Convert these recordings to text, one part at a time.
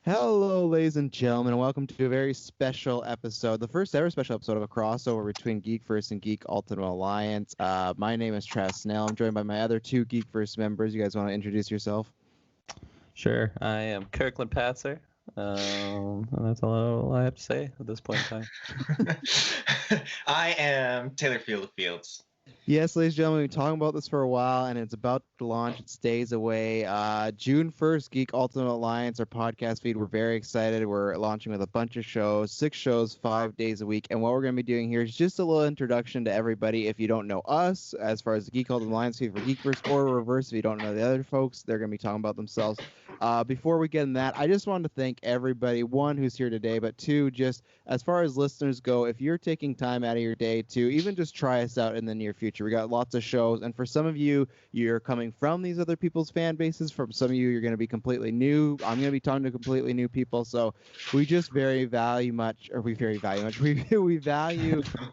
Hello, ladies and gentlemen, and welcome to a very special episode, the first ever special episode of a crossover between Geek First and Geek Ultimate Alliance. My name is Travis Snell. I'm joined by my other two Geek First members. You guys want to introduce yourself? Sure. I am Kirkland Patzer. And that's all I have to say at this point in time. I am Taylor Fields. Yes, ladies and gentlemen, we've been talking about this for a while, and it's about to launch. It's days away. June 1st, Geek Ultimate Alliance, our podcast feed. We're very excited. We're launching with a bunch of shows, 6 shows, 5 days a week. And what we're going to be doing here is just a little introduction to everybody. If you don't know us, as far as the Geek Ultimate Alliance feed for Geekverse, or reverse, if you don't know the other folks, they're going to be talking about themselves. Before we get in that, I just wanted to thank everybody, one, who's here today, but two, just as far as listeners go, if you're taking time out of your day to even just try us out in the near future, we got lots of shows, and for some of you, you're coming from these other people's fan bases. From some of you, you're going to be completely new. I'm going to be talking to completely new people, so we just we value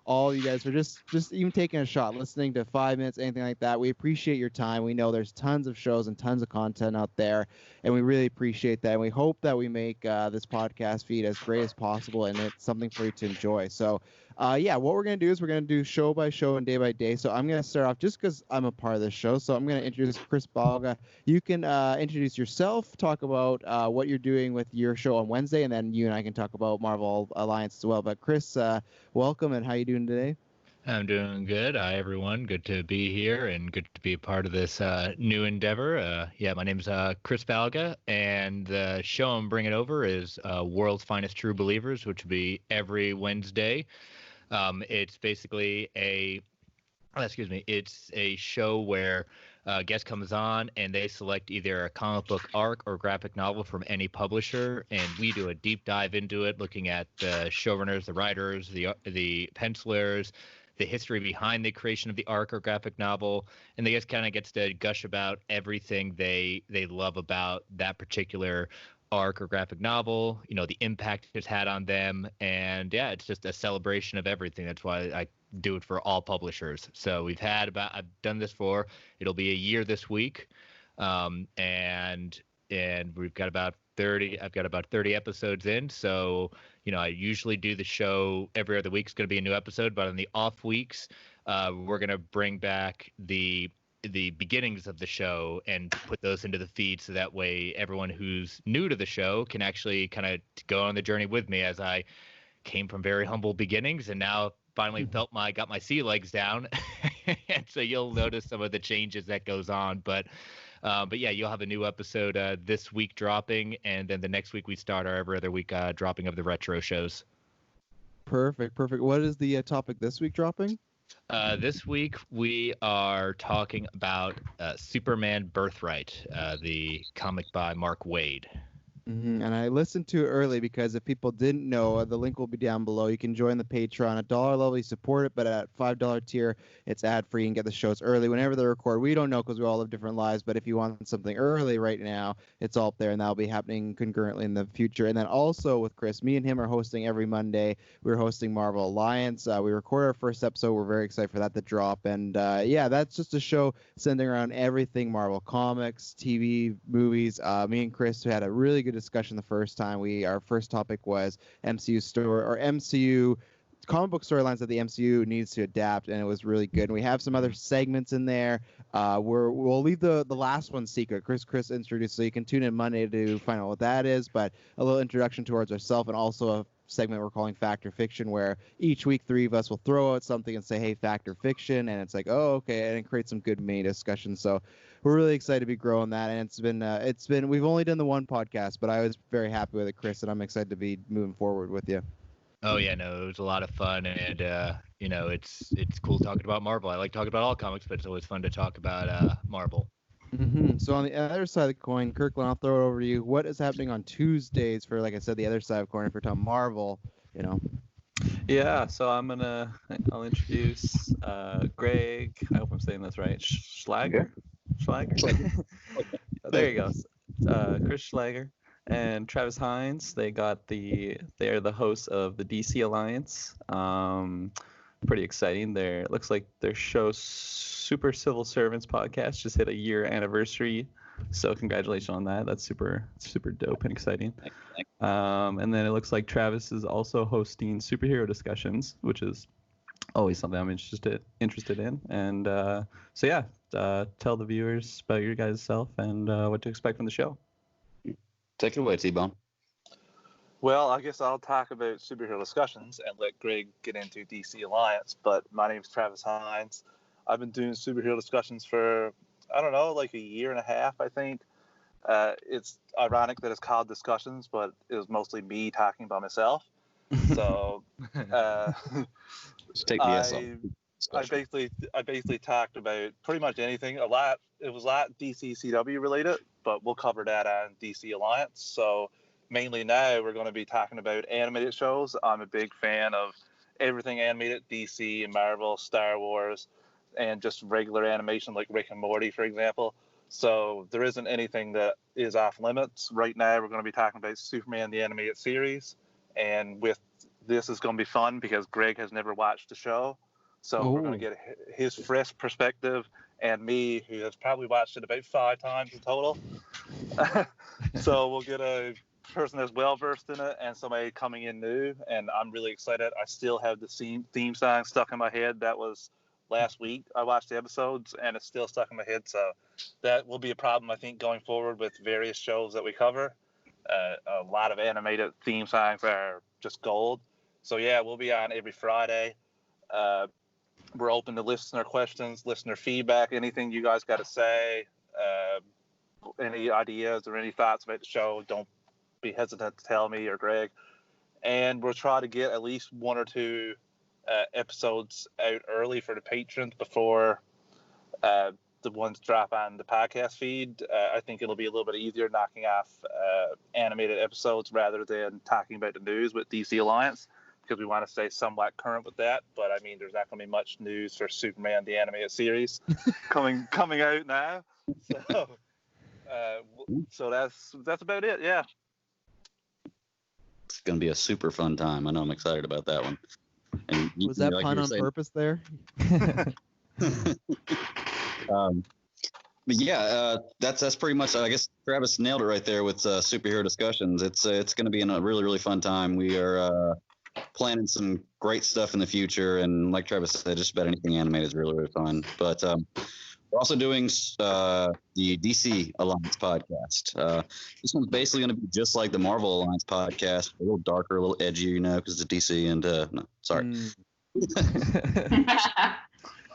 all you guys for just even taking a shot, listening to 5 minutes, anything like that. We appreciate your time. We know there's tons of shows and tons of content out there, and we really appreciate that. And we hope that we make this podcast feed as great as possible, and it's something for you to enjoy. So what we're going to do is we're going to do show by show and day by day. So I'm going to start off just because I'm a part of this show. So I'm going to introduce Chris Balga. You can introduce yourself, talk about what you're doing with your show on Wednesday, and then you and I can talk about Marvel Alliance as well. But Chris, welcome, and how you doing today? I'm doing good. Hi, everyone. Good to be here and good to be a part of this new endeavor. My name is Chris Balga, and the show I'm bringing over is World's Finest True Believers, which will be every Wednesday. It's basically it's a show where a guest comes on and they select either a comic book arc or graphic novel from any publisher, and we do a deep dive into it, looking at the showrunners, the writers, the pencilers, the history behind the creation of the arc or graphic novel, and the guest kind of gets to gush about everything they love about that particular arc or graphic novel, the impact it's had on them, and it's just a celebration of everything. That's why I do it for all publishers. So I've done this it'll be a year this week, and we've got about 30. I've got about 30 episodes in. So I usually do the show every other week. It's going to be a new episode, but on the off weeks, we're going to bring back the beginnings of the show and put those into the feed, so that way everyone who's new to the show can actually kind of go on the journey with me, as I came from very humble beginnings and now finally got my sea legs down. And so you'll notice some of the changes that goes on, but you'll have a new episode this week dropping, and then the next week we start our every other week dropping of the retro shows. Perfect. What is the topic this week dropping? This week we are talking about Superman Birthright, the comic by Mark Waid. And I listened to it early because if people didn't know, the link will be down below. You can join the Patreon. At $1 level, you support it, but at $5 tier, it's ad-free and get the shows early whenever they record. We don't know because we all live different lives, but if you want something early right now, it's all up there, and that'll be happening concurrently in the future. And then also with Chris, me and him are hosting every Monday. We're hosting Marvel Alliance. We recorded our first episode. We're very excited for that to drop. And that's just a show centering around everything Marvel comics, TV, movies. Me and Chris had a really good discussion the first time. Our first topic was MCU comic book storylines that the MCU needs to adapt, and it was really good. And we have some other segments in there. We'll leave the last one secret. Chris introduced, so you can tune in Monday to find out what that is. But a little introduction towards ourselves, and also a segment we're calling Fact or Fiction, where each week 3 of us will throw out something and say, hey, fact or fiction, and it's like, oh, okay, and it creates some good mini discussion. So we're really excited to be growing that, and it's been we've only done the one podcast, but I was very happy with it, Chris, and I'm excited to be moving forward with you. Oh yeah, no, it was a lot of fun, and it's cool talking about Marvel. I like talking about all comics, but it's always fun to talk about Marvel. So on the other side of the coin, Kirkland, I'll throw it over to you. What is happening on Tuesdays for, like I said, the other side of the coin, if we're talking Marvel, Yeah, so I'll introduce Greg. I hope I'm saying this right. Schlager? There you go. Chris Schlager and Travis Hines. They are the hosts of the DC Alliance. Pretty exciting. It looks like their show Super Civil Servants podcast just hit a year anniversary. So congratulations on that. That's super dope and exciting. And then it looks like Travis is also hosting superhero discussions, which is always something I'm interested in. And so yeah, tell the viewers about your guys' self and what to expect from the show. Take it away, T-Bone. Well, I guess I'll talk about superhero discussions and let Greg get into DC Alliance. But my name is Travis Hines. I've been doing superhero discussions for, I don't know, like a year and a half, I think. It's ironic that it's called discussions, but it was mostly me talking by myself. So Just take the S off. I basically talked about pretty much anything. A lot. It was a lot DC CW related, but we'll cover that on DC Alliance. So mainly now we're going to be talking about animated shows. I'm a big fan of everything animated, DC and Marvel, Star Wars, and just regular animation like Rick and Morty, for example. So there isn't anything that is off limits. Right now we're going to be talking about Superman the Animated Series, and with this is going to be fun because Greg has never watched the show. So we're going to get his fresh perspective, and me, who has probably watched it about 5 times in total. So we'll get a person that's well versed in it and somebody coming in new, and I'm really excited. I still have the theme song stuck in my head. That was last week. I watched the episodes, and it's still stuck in my head. So that will be a problem, I think, going forward with various shows that we cover. A lot of animated theme songs are just gold. So yeah, we'll be on every Friday. We're open to listener questions, listener feedback, anything you guys got to say, any ideas or any thoughts about the show. Don't be hesitant to tell me or Greg. And we'll try to get at least 1 or 2 episodes out early for the patrons before the ones drop on the podcast feed. I think it'll be a little bit easier knocking off animated episodes rather than talking about the news with DC Alliance, because we want to stay somewhat current with that. But I mean, there's not going to be much news for Superman the Animated Series coming out now. So that's about it. Yeah. It's going to be a super fun time. I know I'm excited about that one. And Was that like pun on purpose there? But yeah, that's pretty much. I guess Travis nailed it right there with superhero discussions. It's going to be a really, really fun time. We are planning some great stuff in the future, and like Travis said, just about anything animated is really, really fun. But we're also doing the DC Alliance podcast. This one's basically going to be just like the Marvel Alliance podcast, a little darker, a little edgier, because it's DC. And no, sorry.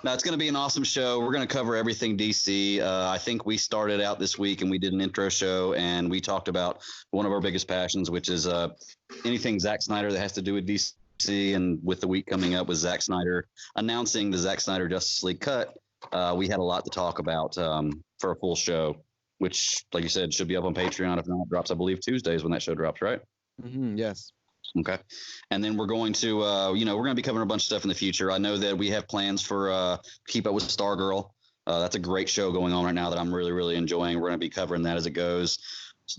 No, it's going to be an awesome show. We're going to cover everything DC. I think we started out this week and we did an intro show, and we talked about one of our biggest passions, which is anything Zack Snyder that has to do with DC. And with the week coming up with Zack Snyder announcing the Zack Snyder Justice League cut, we had a lot to talk about for a full show, which, like you said, should be up on Patreon. If not, it drops, I believe, Tuesdays when that show drops, right? Yes. Okay. And then we're going to, we're going to be covering a bunch of stuff in the future. I know that we have plans for Keep Up with Stargirl. That's a great show going on right now that I'm really, really enjoying. We're going to be covering that as it goes.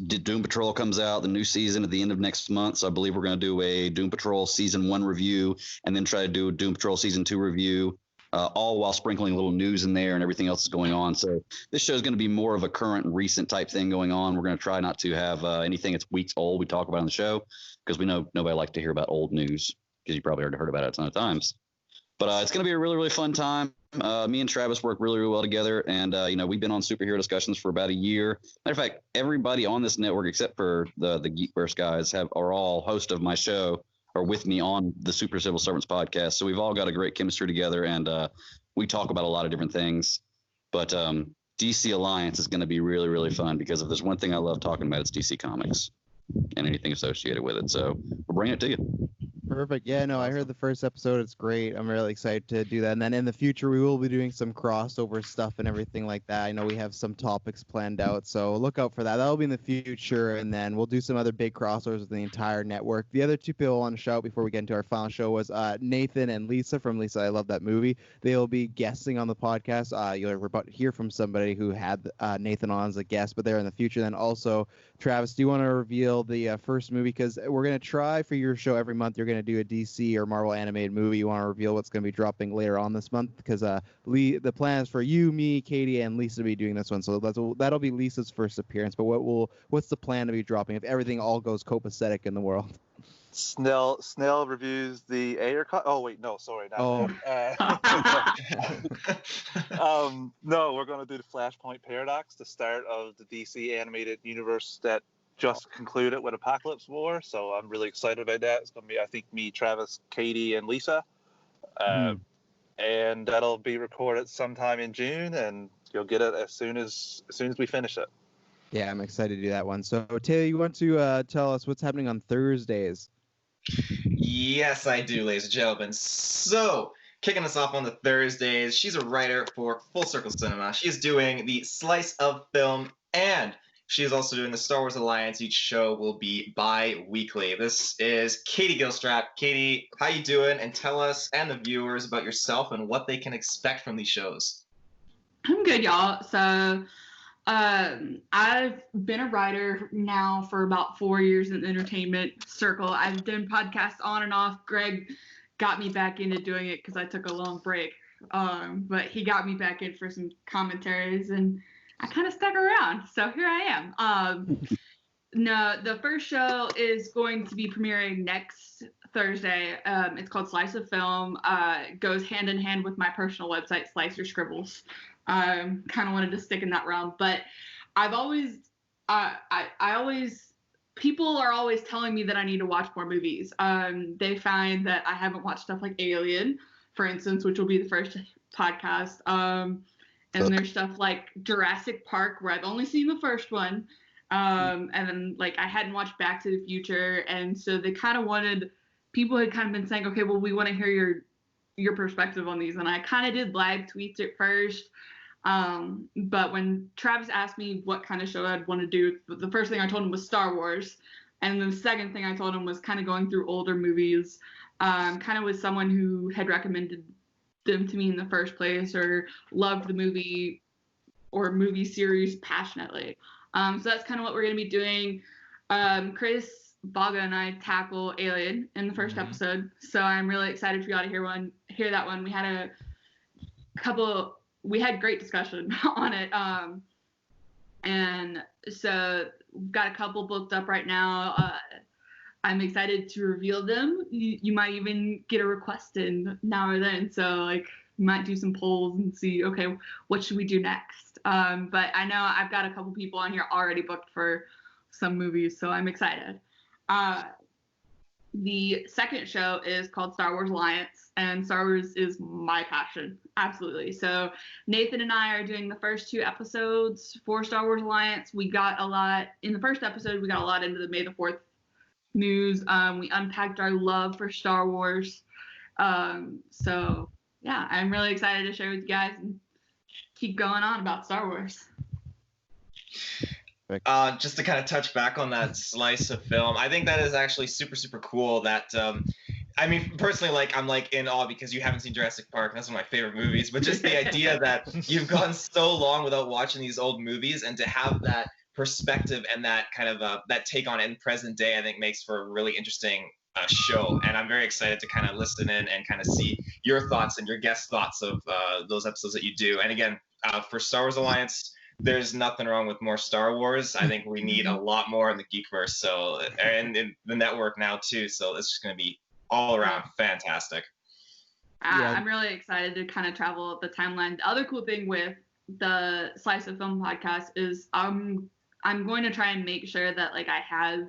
Doom Patrol comes out, the new season at the end of next month. So I believe we're going to do a Doom Patrol Season 1 review and then try to do a Doom Patrol Season 2 review, all while sprinkling a little news in there and everything else is going on. So this show is going to be more of a current, recent type thing going on. We're going to try not to have anything that's weeks old we talk about on the show, because we know nobody likes to hear about old news, because you probably already heard about it a ton of times. But it's going to be a really, really fun time. Me and Travis work really, really well together. And, we've been on superhero discussions for about a year. Matter of fact, everybody on this network, except for the Geekverse guys, are all hosts of my show or with me on the Super Civil Servants podcast. So we've all got a great chemistry together, and we talk about a lot of different things. But DC Alliance is going to be really, really fun, because if there's one thing I love talking about, it's DC Comics and anything associated with it. So we'll bring it to you. Perfect. Yeah, no, I heard the first episode. It's great. I'm really excited to do that. And then in the future, we will be doing some crossover stuff and everything like that. I know we have some topics planned out, so look out for that. That'll be in the future, and then we'll do some other big crossovers with the entire network. The other 2 people I want to shout before we get into our final show was Nathan and Lisa from Lisa I Love That Movie. They'll be guesting on the podcast. You'll about to hear from somebody who had Nathan on as a guest, but they're in the future. Then also Travis, do you want to reveal the first movie? Because we're going to try for your show every month. You're going to do a DC or Marvel animated movie. You want to reveal what's going to be dropping later on this month? Because the plan is for you, me, Katie, and Lisa to be doing this one. So that'll be Lisa's first appearance. But what's the plan to be dropping if everything all goes copacetic in the world? Snell reviews the Ayer cut. Oh wait, no, sorry, not that. No, we're going to do the Flashpoint Paradox, the start of the DC animated universe that just concluded with Apocalypse War. So I'm really excited about that. It's going to be, I think, me, Travis, Katie, and Lisa, and that'll be recorded sometime in June, and you'll get it as soon as we finish it. Yeah, I'm excited to do that one. So Taylor, you want to tell us what's happening on Thursdays? Yes, I do, ladies and gentlemen. So, kicking us off on the Thursdays, she's a writer for Full Circle Cinema. She's doing the Slice of Film, and she is also doing the Star Wars Alliance. Each show will be bi-weekly. This is Katie Gilstrap. Katie, how you doing? And tell us and the viewers about yourself and what they can expect from these shows. I'm good, y'all. So, I've been a writer now for about 4 years in the entertainment circle. I've done podcasts on and off. Greg got me back into doing it because I took a long break. But he got me back in for some commentaries, and I kind of stuck around. So here I am. No, the first show is going to be premiering next Thursday. It's called Slice of Film. It goes hand in hand with my personal website, Slice Your Scribbles. Kind of wanted to stick in that realm, but I've always, people are always telling me that I need to watch more movies. They find that I haven't watched stuff like Alien, for instance, which will be the first podcast. And there's stuff like Jurassic Park, where I've only seen the first one. And then like I hadn't watched Back to the Future. And so they kind of people had kind of been saying, okay, well, we want to hear your perspective on these. And I kind of did live tweets at first. But when Travis asked me what kind of show I'd want to do, the first thing I told him was Star Wars. And the second thing I told him was kind of going through older movies, kind of with someone who had recommended them to me in the first place or loved the movie or movie series passionately. So that's kind of what we're going to be doing. Chris Baga and I tackle Alien in the first episode. So I'm really excited for y'all to hear that one. We had great discussion on it. And so we've got a couple booked up right now. I'm excited to reveal them. You might even get a request in now or then. So like you might do some polls and see, okay, what should we do next? But I know I've got a couple people on here already booked for some movies, so I'm excited. The second show is called Star Wars Alliance, and Star Wars is my passion, absolutely. So Nathan and I are doing the first 2 episodes for Star Wars Alliance. In the first episode, we got a lot into the May the 4th news. We unpacked our love for Star Wars. So yeah, I'm really excited to share with you guys and keep going on about Star Wars. Just to kind of touch back on that Slice of Film, I think that is actually super, super cool that, I mean, personally, like, I'm like in awe because you haven't seen Jurassic Park. That's one of my favorite movies, but just the idea that you've gone so long without watching these old movies, and to have that perspective and that kind of, that take on it in present day, I think makes for a really interesting show. And I'm very excited to kind of listen in and kind of see your thoughts and your guest thoughts of those episodes that you do. And again, for Star Wars Alliance, there's nothing wrong with more Star Wars. I think we need a lot more in the Geekverse, so, and in the network now too. So it's just going to be all around fantastic. I'm really excited to kind of travel up the timeline. The other cool thing with the Slice of Film podcast is I'm going to try and make sure that like I have,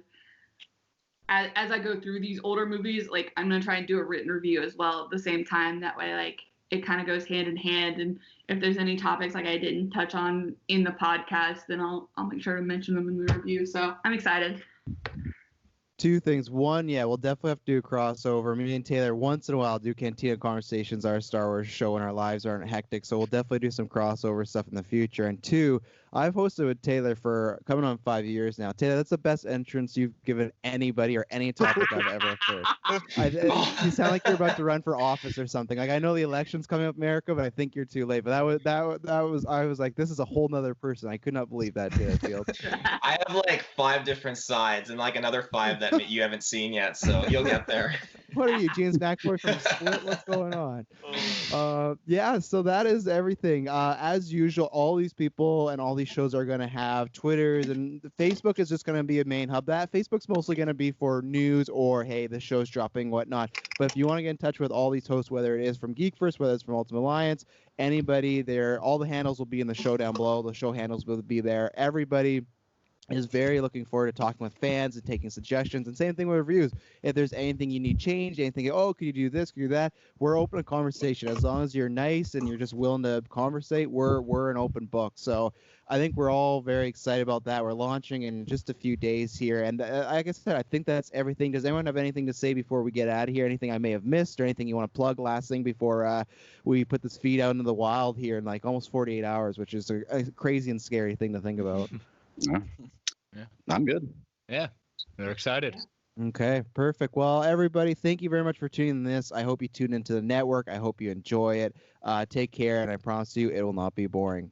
as I go through these older movies, like I'm going to try and do a written review as well at the same time. That way, like it kind of goes hand in hand. And if there's any topics like I didn't touch on in the podcast, then I'll make sure to mention them in the review. So I'm excited. 2 things. One, yeah, we'll definitely have to do a crossover. Me and Taylor once in a while do Cantina Conversations, our Star Wars show, when our lives aren't hectic. So we'll definitely do some crossover stuff in the future. And 2, I've hosted with Taylor for coming on 5 years now. Taylor, that's the best entrance you've given anybody or any topic I've ever heard. You sound like you're about to run for office or something. Like I know the election's coming up, America, but I think you're too late. But that was I was like, this is a whole nother person. I could not believe that, Taylor Field. I have like 5 different sides and like another 5 that you haven't seen yet, so you'll get there. What are you, Gene Snackboy from Split? What's going on? Yeah, so that is everything. As usual, all these people and all these shows are going to have Twitters, and Facebook is just going to be a main hub. That Facebook's mostly going to be for news or, hey, the show's dropping, whatnot. But if you want to get in touch with all these hosts, whether it is from Geek First, whether it's from Ultimate Alliance, anybody there, all the handles will be in the show down below. The show handles will be there. Everybody is very looking forward to talking with fans and taking suggestions, and same thing with reviews. If there's anything you need changed, anything, oh, could you do this, could you do that, we're open to conversation. As long as you're nice and you're just willing to conversate, we're an open book. So I think we're all very excited about that. We're launching in just a few days here, and like I said, I think that's everything. Does anyone have anything to say before we get out of here? Anything I may have missed, or anything you want to plug? Last thing before we put this feed out into the wild here in like almost 48 hours, which is a crazy and scary thing to think about. Yeah, I'm good. Yeah, they're excited. Okay, perfect. Well, everybody, thank you very much for tuning in this. I hope you tune into the network. I hope you enjoy it. Take care, and I promise you it will not be boring.